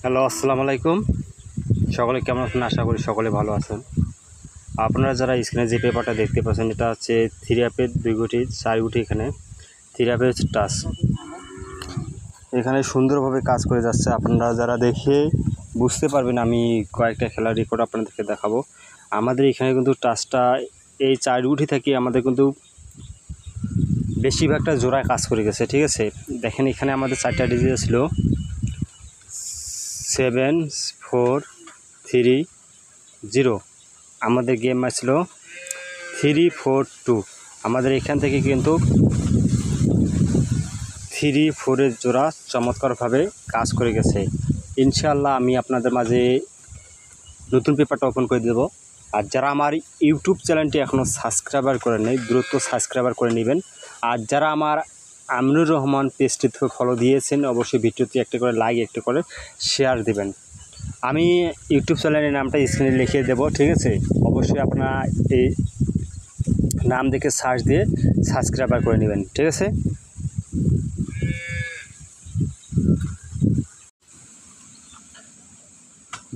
Hello, আসসালামু আলাইকুম। সকলে কেমন আছেন? আশা করি সকলে ভালো আছেন। আপনারা যারা স্ক্রিনে যে পেপারটা দেখতে পাচ্ছেন, এটা হচ্ছে 3 2 গুটি 4 গুটি। এখানে 3 টাচ এখানে সুন্দরভাবে কাজ করে যাচ্ছে। আপনারা যারা দেখে বুঝতে পারবেন, আমি কয়েকটা খেলার রেকর্ড আপনাদেরকে দেখাবো। আমাদের এখানে কিন্তু টাচটা এই 4 গুটি থেকে আমাদের কিন্তু বেশিরভাগটা জোড়ায় কাজ করে গেছে। ঠিক আছে, দেখেন এখানে আমাদের 4টা ডিজিট ছিল 7 4 3 0। আমাদের গেম আসছিল 3 4 2। আমাদের এখান থেকে কিন্তু 3 4-এর জোড়া চমৎকারভাবে কাজ করে গেছে। ইনশাআল্লাহ আমি আপনাদের মাঝে নতুন পেপারটা ওপেন করে দেব। আর যারা আমার ইউটিউব চ্যানেলটি এখনও সাবস্ক্রাইবার করে নেই, দ্রুত সাবস্ক্রাইবার করে নেবেন। আর যারা আমার আমিনুর রহমান পেজটি থেকে ফলো দিয়েছেন, অবশ্যই ভিডিওটি একটা করে লাইক, একটা করে শেয়ার দেবেন। আমি ইউটিউব চ্যানেলের নামটা স্ক্রিনে লিখিয়ে দেব। ঠিক আছে, অবশ্যই আপনারা এই নাম দেখে সার্চ দিয়ে সাবস্ক্রাইবার করে নেবেন। ঠিক আছে,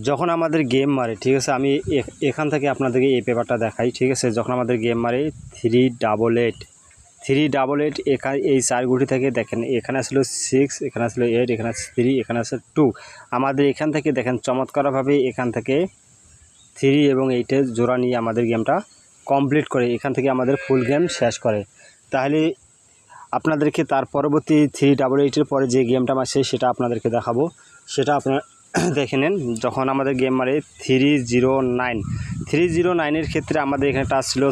যখন আমাদের গেম মারে, ঠিক আছে, আমি এখান থেকে আপনাদেরকে এই পেপারটা দেখাই। ঠিক আছে, যখন আমাদের গেম মারে 388 এই 4 গুটি থেকে দেখেন, এখানে আসলে 6, এখানে আসলে 8, এখানে আছে 3, এখানে আছে 2। আমাদের এখান থেকে দেখেন চমৎকারভাবে এখান থেকে 3 এবং 8-এর জোড়া নিয়ে আমাদের গেমটা কমপ্লিট করে, এখান থেকে আমাদের ফুল গেম শেষ করে। তাহলে আপনাদেরকে তার পরবর্তী 388-এর পরে যে গেমটা মারছে সেটা আপনাদেরকে দেখাবো। সেটা আপনারা দেখে নেন। যখন আমাদের গেম মারে 309-এর ক্ষেত্রে আমাদের এখানে টাচ ছিল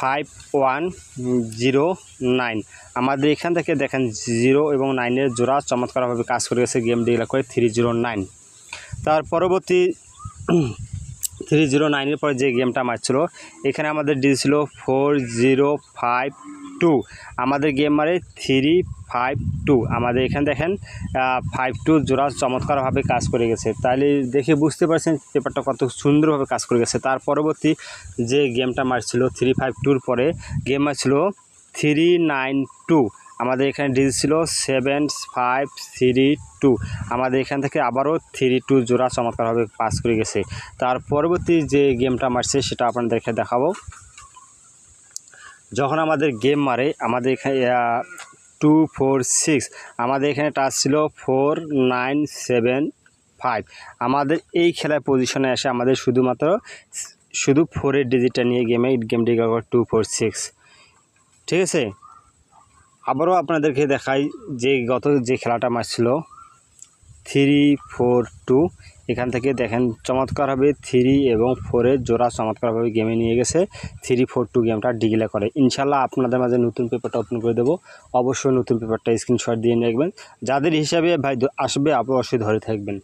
5109। আমাদের এখান থেকে দেখেন 0 এবং 9-এর জোড়া চমৎকারভাবে কাজ করে গেছে, গেম ডিক্লেয়ার করে 309। তার পরবর্তী 309-এর পরে যে গেমটা মারছিল, এখানে আমাদের ডিল ছিল 4052। আমাদের গেম মারে 352। আমাদের এখানে দেখেন 52 জোড়া চমৎকারভাবে কাজ করে গেছে। তাহলে দেখে বুঝতে পারছেন পেপারটা কত সুন্দরভাবে কাজ করে গেছে। তার পরবর্তী যে গেমটা মারছিল 352-র পরে গেম মারছিল 392। আমাদের এখানে ডিল ছিল 7532। আমাদের এখান থেকে আবারও 32 জোড়া চমৎকারভাবে পাস করে গেছে। তার পরবর্তী যে গেমটা মারছে সেটা আপনাদেরকে দেখাবো। যখন আমাদের গেম মারে আমাদের এখানে 246, আমাদের এখানে টাচ ছিল 4975। আমাদের এই খেলার পজিশনে এসে আমাদের শুধু 4-এর ডিজিটটা নিয়ে গেমটি 246। ঠিক আছে, আবারও আপনাদেরকে দেখাই যে যে খেলাটা মারছিল 342। এখান থেকে দেখেন চমৎকারভাবে 3 এবং 4-এর জোড়া চমৎকারভাবে গেমে নিয়ে গেছে। 342 গেমটা ডিক্লেয়ার করে। ইনশাল্লাহ আপনাদের মাঝে নতুন পেপারটা ওপেন করে দেবো। অবশ্যই নতুন পেপারটা স্ক্রিনশট দিয়ে রাখবেন। যাদের হিসাবে ভাই আসবে অবশ্যই ধরে থাকবেন।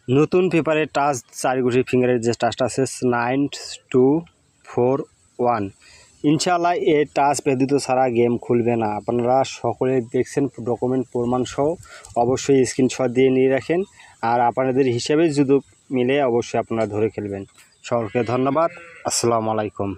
নতুন পেপারে টাচ 4 গুটি ফিঙ্গারের যে টাচটা আছে 9241। ইনশাআল্লাহ এই টাচ ব্যতীত ছাড়া গেম খুলবে না। আপনারা সকলে দেখছেন ডকুমেন্ট প্রমাণ সহ, অবশ্যই স্ক্রিনশট দিয়ে নিয়ে রাখেন। আর আপনাদের হিসাবে যদি মিলে অবশ্যই আপনারা ধরে খেলবেন। সকলকে ধন্যবাদ। আসসালামু আলাইকুম।